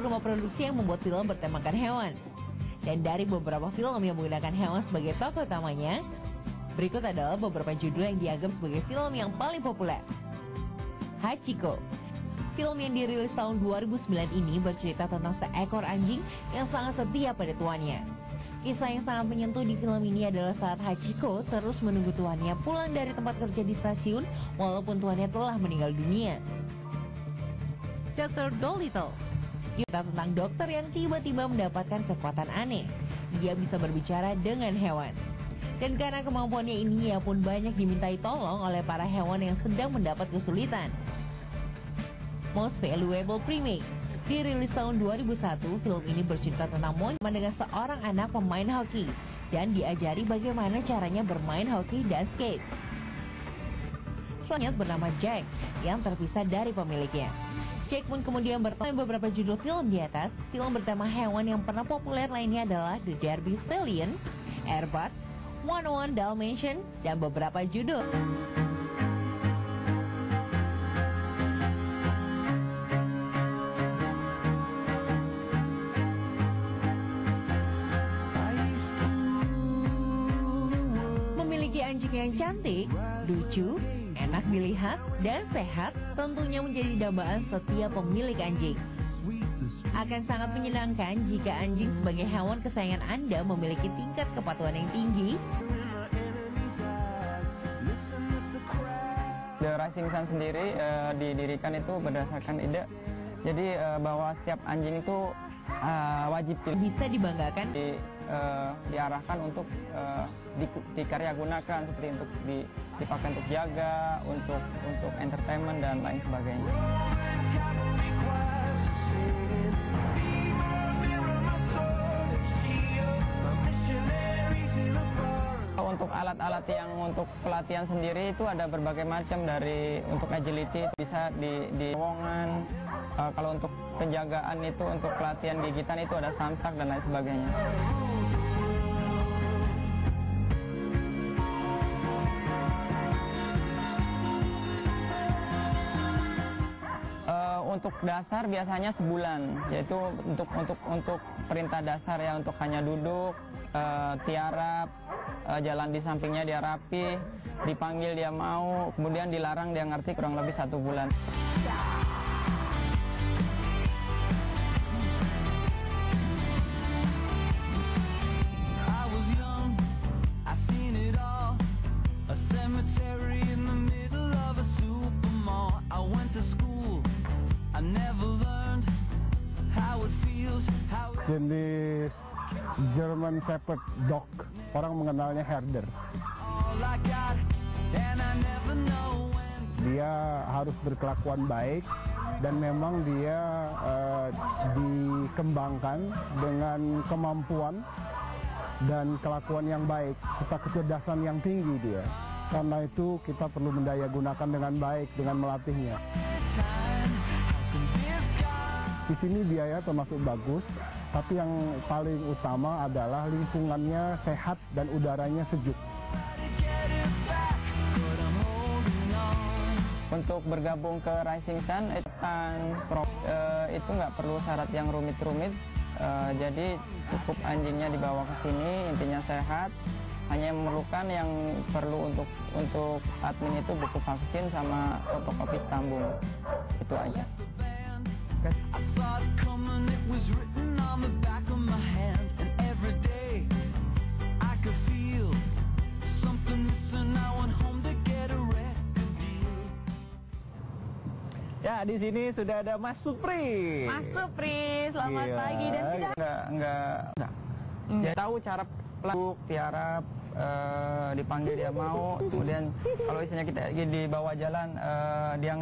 rumah produksi yang membuat film bertemakan hewan. Dan dari beberapa film yang menggunakan hewan sebagai tokoh utamanya, berikut adalah beberapa judul yang dianggap sebagai film yang paling populer. Hachiko. Film yang dirilis tahun 2009 ini bercerita tentang seekor anjing yang sangat setia pada tuannya. Kisah yang sangat menyentuh di film ini adalah saat Hachiko terus menunggu tuannya pulang dari tempat kerja di stasiun walaupun tuannya telah meninggal dunia. Dr. Dolittle. Kita tentang dokter yang tiba-tiba mendapatkan kekuatan aneh. Ia bisa berbicara dengan hewan. Dan karena kemampuannya ini, ia pun banyak dimintai tolong oleh para hewan yang sedang mendapat kesulitan. Most Valuable Primate. Dirilis tahun 2001, film ini bercerita tentang Moy dengan seorang anak pemain hoki dan diajari bagaimana caranya bermain hoki dan skate. Selanjutnya bernama Jack yang terpisah dari pemiliknya. Jack pun kemudian bertemu beberapa judul film di atas. Film bertema hewan yang pernah populer lainnya adalah The Derby Stallion, Airbud, 101 Dalmatian, dan beberapa judul. Memiliki anjing yang cantik, lucu, enak dilihat, dan sehat tentunya menjadi dambaan setiap pemilik anjing. Akan sangat menyenangkan jika anjing sebagai hewan kesayangan Anda memiliki tingkat kepatuhan yang tinggi. The Rising Sun sendiri didirikan itu berdasarkan ide, jadi bahwa setiap anjing itu wajib bisa dibanggakan. Diarahkan untuk dikaryagunakan seperti untuk dipakai untuk jaga, untuk entertainment dan lain sebagainya. Untuk alat-alat yang untuk pelatihan sendiri itu ada berbagai macam, dari untuk agility bisa di terowongan, kalau untuk penjagaan itu untuk pelatihan gigitan itu ada samsak dan lain sebagainya. Untuk dasar biasanya sebulan, yaitu untuk perintah dasar ya, untuk hanya duduk, tiarap, jalan di sampingnya dia rapi, dipanggil dia mau, kemudian dilarang dia ngerti, kurang lebih 1 bulan. Jenis German Shepherd Dog, orang mengenalnya Herder. Dia harus berkelakuan baik dan memang dia dikembangkan dengan kemampuan dan kelakuan yang baik serta kecerdasan yang tinggi dia. Karena itu kita perlu mendayagunakan dengan baik dengan melatihnya. Di sini biaya termasuk bagus, tapi yang paling utama adalah lingkungannya sehat dan udaranya sejuk. Untuk bergabung ke Rising Sun itu nggak perlu syarat yang rumit-rumit, jadi cukup anjingnya dibawa ke sini, intinya sehat. Hanya memerlukan yang perlu untuk admin itu buku vaksin sama fotokopi stambul, itu aja. Ya, di sini sudah ada Mas Supri. Mas Supri, selamat pagi dan enggak. Dia tahu cara peluk, tiarap, dipanggil dia mau, kemudian kalau misalnya kita lagi di bawah jalan dia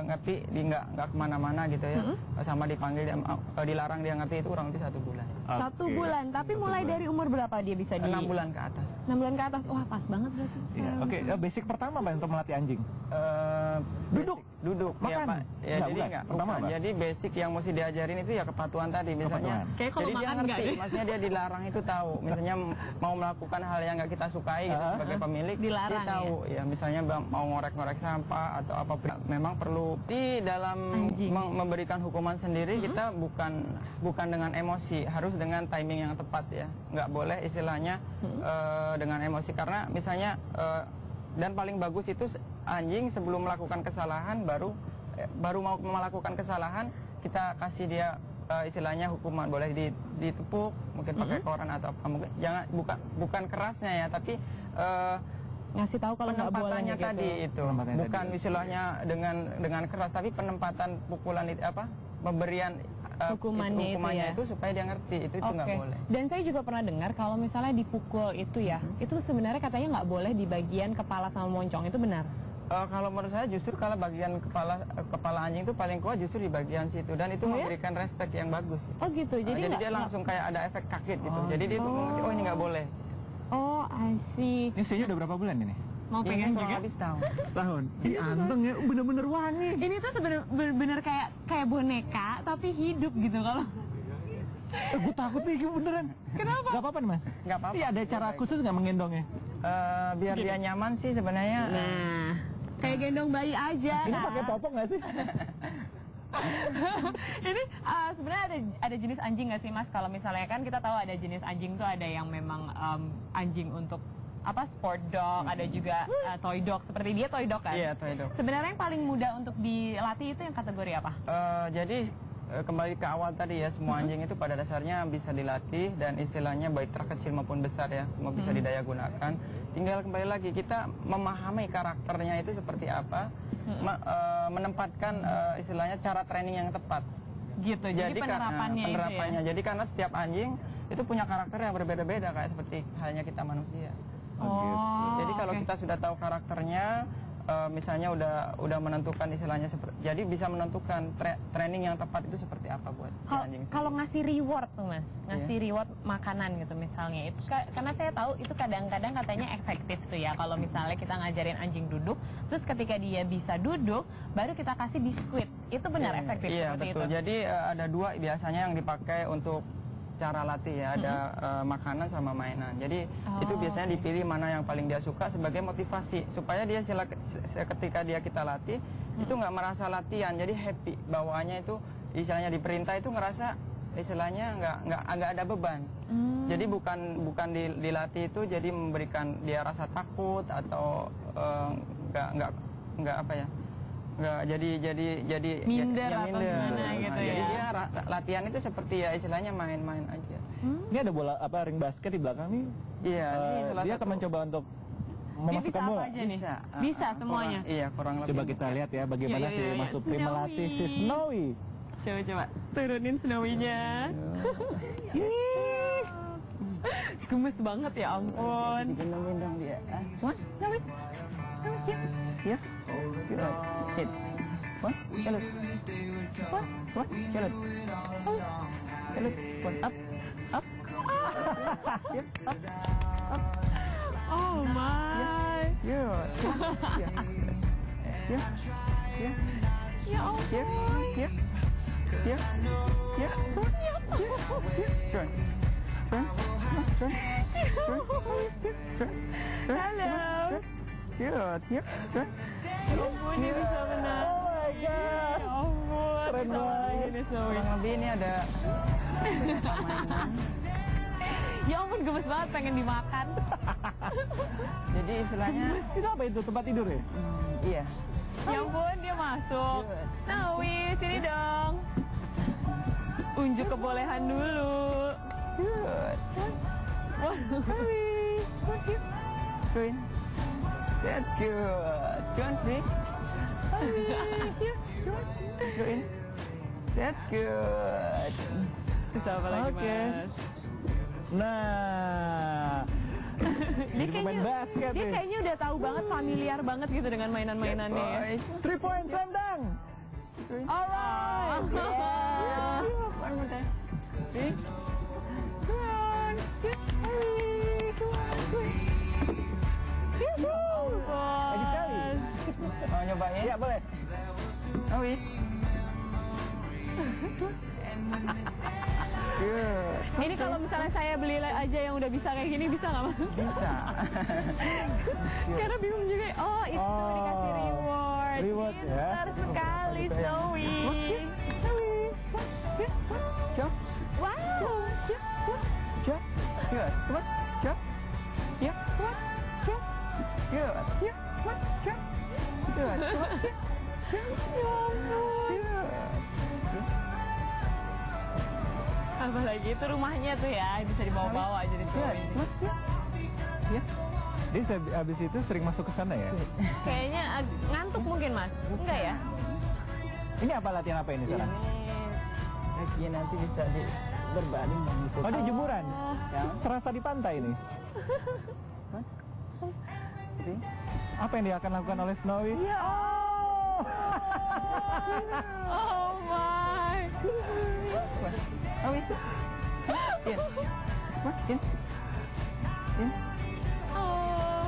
ngerti, dia nggak kemana-mana gitu ya, sama dipanggil dia dilarang dia ngerti, itu kurang lebih 1 bulan. 1 bulan, tapi mulai dari umur berapa dia bisa 6 bulan ke atas. 6 bulan ke atas, wah pas banget berarti. Ya, Oke, basic pertama Mbak untuk melatih anjing? Duduk, makan. Ya, jadi enggak. Jadi basic yang mesti diajarin itu ya kepatuhan tadi, misalnya. Kayak kalau jadi makan dia ngerti, enggak, maksudnya dia dilarang itu tahu, misalnya mau melakukan hal yang yang nggak kita sukai gitu sebagai pemilik, Dilarang, dia tahu ya, misalnya mau ngorek-ngorek sampah atau apa, memang perlu di dalam memberikan hukuman sendiri. Kita bukan dengan emosi, harus dengan timing yang tepat ya, nggak boleh istilahnya dengan emosi, karena misalnya dan paling bagus itu anjing sebelum melakukan kesalahan baru mau melakukan kesalahan kita kasih dia istilahnya hukuman, boleh ditepuk, mungkin pakai koran atau apa, mungkin jangan bukan kerasnya ya, tapi ngasih tahu kalau nggak boleh penempatannya gitu. tadi itu, bukan istilahnya dengan keras, tapi penempatan pukulan itu apa, pemberian hukumannya itu, ya? itu supaya dia ngerti itu nggak boleh. Dan saya juga pernah dengar kalau misalnya dipukul itu ya, itu sebenarnya katanya nggak boleh di bagian kepala sama moncong, itu benar? Kalau menurut saya justru kalau bagian kepala anjing itu paling kuat justru di bagian situ, dan itu memberikan respect yang bagus. Oh gitu, jadi dia langsung kayak ada efek kaget gitu. Jadi dia tuh mengerti, oh ini nggak boleh. Oh, I see. Ini usianya udah berapa bulan ini? Mau pengen juga? Habis tahun. Setahun. Ih, anteng ya, bener-bener wangi. Ini tuh bener-bener kayak boneka tapi hidup gitu kalau. Gue takut nih beneran. Kenapa? Gak apa-apa nih Mas? Nggak apa-apa. Iya, ada cara khusus nggak menggendongnya? Biar dia nyaman sih sebenarnya. Nah, kayak gendong bayi aja. Ini pakai popok nggak sih? Ini sebenarnya ada jenis anjing nggak sih Mas? Kalau misalnya kan kita tahu ada jenis anjing tuh ada yang memang anjing untuk apa sport dog, ada juga toy dog, seperti dia toy dog kan? Iya, toy dog. Sebenarnya yang paling mudah untuk dilatih itu yang kategori apa? Jadi kembali ke awal tadi ya, semua anjing itu pada dasarnya bisa dilatih, dan istilahnya baik terkecil maupun besar ya, semua bisa didaya gunakan. Tinggal kembali lagi kita memahami karakternya itu seperti apa, menempatkan istilahnya cara training yang tepat. Gitu. Jadi penerapannya itu ya? Jadi karena setiap anjing itu punya karakter yang berbeda-beda kayak seperti halnya kita manusia. Jadi kalau kita sudah tahu karakternya, misalnya udah menentukan istilahnya jadi bisa menentukan training yang tepat itu seperti apa buat si anjing. Kalau ngasih reward tuh Mas, ngasih reward makanan gitu misalnya, itu karena saya tahu itu kadang-kadang katanya efektif tuh ya, kalau misalnya kita ngajarin anjing duduk, terus ketika dia bisa duduk, baru kita kasih biskuit, itu benar efektif seperti betul. itu? Jadi ada dua biasanya yang dipakai untuk cara latih ya, ada makanan sama mainan. Jadi itu biasanya dipilih mana yang paling dia suka sebagai motivasi supaya dia ketika kita latih itu nggak merasa latihan, jadi happy bawaannya itu, istilahnya diperintah itu ngerasa istilahnya nggak ada beban. Jadi bukan dilatih itu jadi memberikan dia rasa takut atau nggak apa ya, nggak jadi minder ya, atau gimana gitu ya. Jadi dia latihan itu seperti ya istilahnya main-main aja. Ini ada bola ring basket di belakang nih. Iya, dia akan mencoba untuk memasukkan bola. Aja nih? Bisa semuanya. Kurang lebih. Coba kita lihat ya bagaimana si Mas Supri melatih si Snowy. Coba turunin Snowy-nya. Gemes banget ya ampun. Gendong dia. Snowy. Ya. Sit. What? Jalan. What? Jalan. Jalan. Up. Up. Yes. Up. Up. Oh my. Yeah. Yeah. Yeah. Yeah. Ya ampun. Yeah. Yeah. Yeah. Yeah. Turn. Turn. Turn. Turn. Turn. Halo. Good. Yep. Turn. Ya ampun, dia bisa menang. Oh my god. Ya ampun. Keren banget. Ini Snowy. Kurang lebih ini ada mainan. Ya ampun, gemes banget, pengen dimakan. Jadi istilahnya Itu apa itu, tempat tidur ya? iya. Ya ampun, dia masuk. Snowy, sini dong. Unjuk kebolehan dulu. Good. Wah, Join. That's good. Join, please. Join. That's good. bisa apa lagi Mas? Nah, Dia jadi pemain basket dia nih. kayaknya udah tahu banget, familiar banget gitu dengan mainan-mainannya ya. 3 point slam dunk. Alright. Yeah. One more time. See? Lagi sekali. Mau nyobain? Ya boleh. Oh, iya. Good. Ini kalau misalnya saya beli aja yang udah bisa kayak gini, bisa nggak Mas? Bisa. Karena bingung juga. Oh, itu dikasih reward. Reward, ya. Pintar sekali, Snowy. Jump, Wow. jump, good. Come on, jump. Yeah, come on, jump. Good. Yeah, come on, jump. Good. Come on, jump. Ya ampun. Good. Apalagi itu rumahnya tuh ya, bisa dibawa-bawa jadi Good. Snowy. Come on, yeah. Dia abis itu sering masuk ke sana ya? Kayaknya ngantuk mungkin Mas? Enggak ya? Ini apa latihan apa ini sekarang? Ini nanti bisa berbaring dan gitu. Oh, dia jemuran? Ya. Serasa di pantai nih. Jadi, Apa yang dia akan lakukan oleh Snowy? Ya oh. Oh my. oh itu. In. What? In. Oh.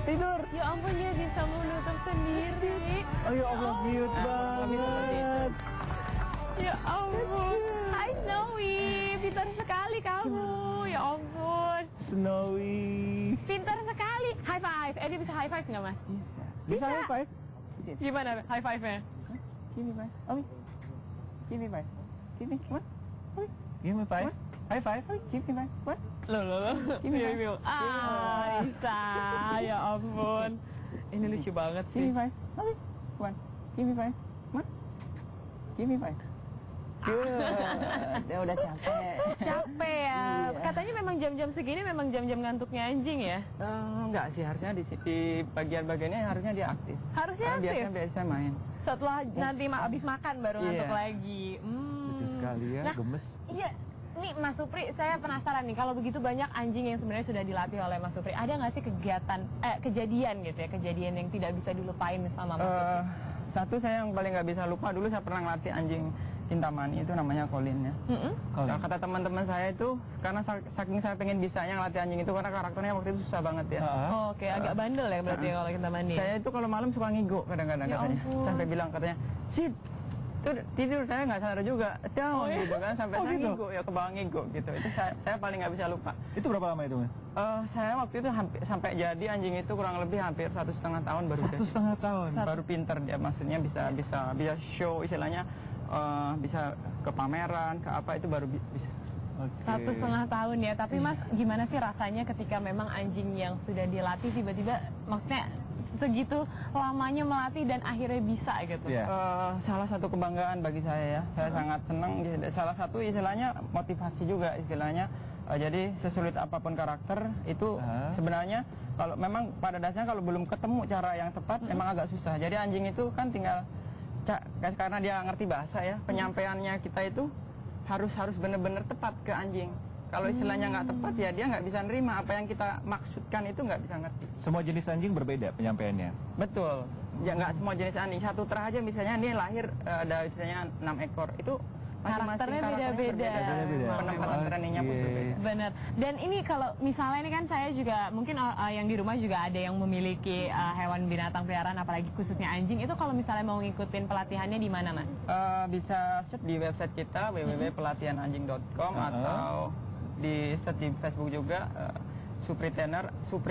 Tidur. Ya ampun dia bisa menutup sendiri. Oh ya Allah, cute banget. Ya ampun. Hai Snowy, pintar sekali kamu. Ya ampun. Snowy. Pintar sekali. High five. Dia bisa high five nggak Mas? Bisa. Bisa high five? Gimana high five-nya? Give me five. Oh, give me five. Give me what? Give me five. High five. Give me five. What? Loh. Gini, Pak. Bisa. Ya ampun. Ini lucu banget Give me sih. five. Okay. One. Give me five. What? Give me five. Good. Dia udah capek. Capek ya. Iya. Katanya memang jam-jam segini memang jam-jam ngantuknya anjing ya? Enggak sih, harusnya di bagian-bagiannya harusnya dia aktif. Harusnya Karena aktif. biasa main. Setelah nanti habis makan baru ngantuk Iya. lagi. Lucu sekali ya, Nah, gemes. Iya. Nih Mas Supri, saya penasaran nih, kalau begitu banyak anjing yang sebenarnya sudah dilatih oleh Mas Supri, ada nggak sih kejadian gitu ya, kejadian yang tidak bisa dilupain sama Mas Supri? Satu saya yang paling nggak bisa lupa, dulu saya pernah ngelatih anjing Kintamani, itu namanya Colin ya. Nah, kata teman-teman saya itu, karena saking saya pengen bisanya ngelatih anjing itu, karena karakternya waktu itu susah banget ya. Oke, agak bandel ya berarti ya kalau kita mandi. Saya itu kalau malam suka ngigo kadang-kadang Ya katanya. ampun. Sampai bilang katanya, "Sit, tidur." Saya nggak sadar juga, down gitu kan, sampai saya gitu? ngigo, ya ke bawah ngigo gitu. Itu saya paling nggak bisa lupa. Itu berapa lama itu, Mas? Saya waktu itu sampai jadi anjing itu kurang lebih hampir 1,5 tahun baru 1,5 tahun. baru pinter dia, maksudnya bisa show istilahnya, bisa ke pameran, ke apa itu baru bisa. Oke. 1,5 tahun ya, tapi Mas gimana sih rasanya ketika memang anjing yang sudah dilatih tiba-tiba, maksudnya segitu lamanya melatih dan akhirnya bisa gitu? Iya. Salah satu kebanggaan bagi saya ya, saya sangat senang. Salah satu istilahnya motivasi juga istilahnya. Jadi sesulit apapun karakter itu sebenarnya kalau memang pada dasarnya kalau belum ketemu cara yang tepat memang agak susah. Jadi anjing itu kan tinggal karena dia ngerti bahasa ya, penyampaiannya kita itu harus benar-benar tepat ke anjing. Kalau istilahnya nggak tepat ya dia nggak bisa nerima apa yang kita maksudkan, itu nggak bisa ngerti. Semua jenis anjing berbeda penyampaiannya. Betul. Ya nggak semua jenis anjing. Satu terah aja misalnya ini lahir ada misalnya 6 ekor itu masing-masing Karakternya karakternya beda-beda. Beda-beda. Penempatan trainingnya pun Oke. berbeda. Benar. Dan ini kalau misalnya ini kan saya juga mungkin yang di rumah juga ada yang memiliki hewan binatang peliharaan, apalagi khususnya anjing. Itu kalau misalnya mau ngikutin pelatihannya di mana, Mas? Bisa search di website kita www.pelatihananjing.com atau di search di Facebook juga Supri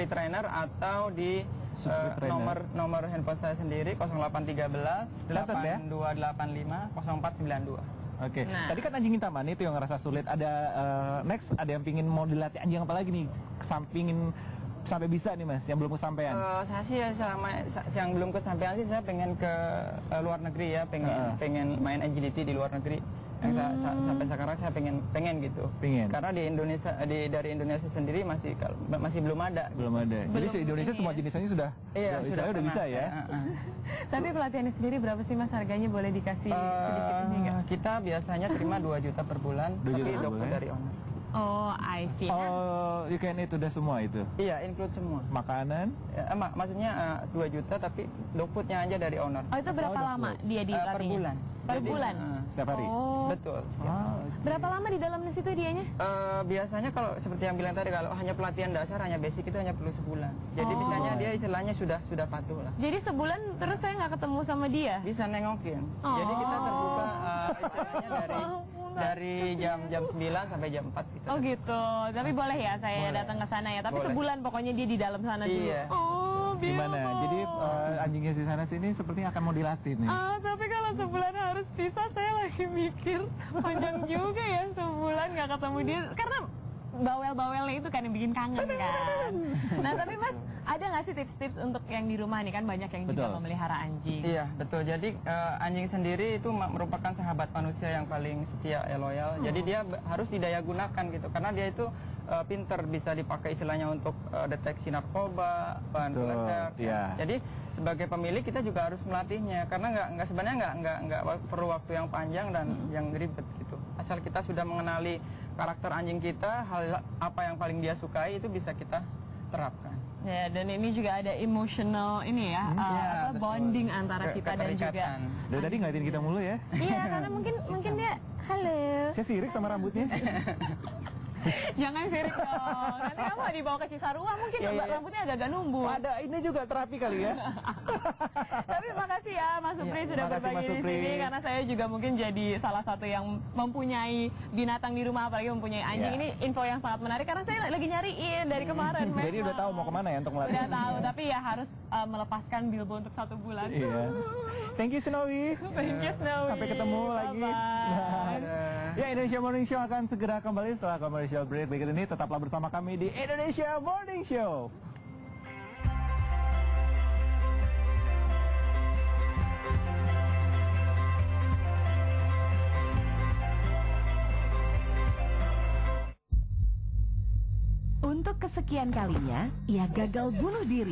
Trainer atau di Supri Trainer. nomor handphone saya sendiri 0813 Catat ya. 8285 0492. Oke. Nah. Tadi kan anjing Kintamani itu yang ngerasa sulit. Ada next ada yang pingin mau dilatih anjing apa lagi nih? Pingin sampai bisa nih Mas, yang belum kesampaian. Saya sih yang belum kesampaian sih, saya pengen ke luar negeri ya, pengen main agility di luar negeri. Sampai sekarang saya pengen gitu. Pengen. Karena di Indonesia dari Indonesia sendiri masih belum ada. Belum ada. Jadi Belum Indonesia ini semua ya? jenisnya sudah Sudah udah bisa pernah. ya. Tapi pelatihannya sendiri berapa sih, Mas? Harganya boleh dikasih sedikit ini nggak? Kita biasanya terima 2 juta per bulan, 2 juta tapi per dokter bulan. dari owner. Oh, I see. Oh, you can itu udah semua itu. Iya, include semua. Makanan. Maksudnya 2 juta tapi dogfoodnya aja dari owner. Oh, itu berapa Oh, lama dok. dia Per dilatihnya? bulan. Per Jadi, bulan? Setiap hari. Oh. Betul. Berapa lama di dalam situ dianya? Biasanya kalau seperti yang bilang tadi, kalau hanya pelatihan dasar, hanya basic itu hanya perlu sebulan. Jadi misalnya dia istilahnya sudah patuh lah. Jadi sebulan terus saya nggak ketemu sama dia? Bisa nengokin. Oh. Jadi kita terbuka istilahnya dari jam 9 sampai jam 4 gitu. Oh gitu. Tapi boleh ya saya Boleh. datang ke sana ya. Tapi Boleh. sebulan pokoknya dia di dalam sana dulu. Iya. Oh, Gimana? Bilbo. Jadi anjingnya di sana sini sepertinya akan mau dilatih nih. Tapi kalau sebulan harus pisah, saya lagi mikir panjang juga ya sebulan nggak ketemu dia. Karena bawel-bawelnya itu kan yang bikin kangen kan. Nah tapi Mas, ada nggak sih tips-tips untuk yang di rumah nih kan banyak yang juga Betul. memelihara anjing. Iya, betul. Jadi anjing sendiri itu merupakan sahabat manusia yang paling setia, loyal. Jadi dia harus didaya gunakan gitu, karena dia itu pinter, bisa dipakai istilahnya untuk deteksi narkoba, bahan Betul, peledak. iya. Jadi sebagai pemilik kita juga harus melatihnya, karena sebenarnya nggak perlu waktu yang panjang dan yang ribet gitu. Asal kita sudah mengenali karakter anjing kita, hal apa yang paling dia sukai itu bisa kita terapkan. Ya, dan ini juga ada emotional ini ya, Iya, betul. bonding antara kita dan juga. Keterikatan. Dari tadi ngeliatin kita mulu ya. Iya, karena mungkin dia halo. Saya sirik sama rambutnya. Jangan sirik dong. Nanti kamu dibawa ke Cisarua mungkin rambutnya agak-agak numbuh. Ada ini juga terapi kali ya. Tapi makasih ya Mas Supri sudah makasih, berbagi Mas di Supri. sini, karena saya juga mungkin jadi salah satu yang mempunyai binatang di rumah, apalagi mempunyai anjing. Iya. Ini info yang sangat menarik karena saya lagi nyariin dari kemarin. Jadi udah tahu mau kemana ya untuk melatih. Udah tahu, tapi ya harus melepaskan Bilbo untuk 1 bulan. Iya. Thank you Snowy. Thank you, Snowy. Sampai ketemu lagi. Bye-bye. Ya, Indonesia Morning Show akan segera kembali setelah commercial break berikut ini. Tetaplah bersama kami di Indonesia Morning Show. Untuk kesekian kalinya, ia gagal bunuh diri.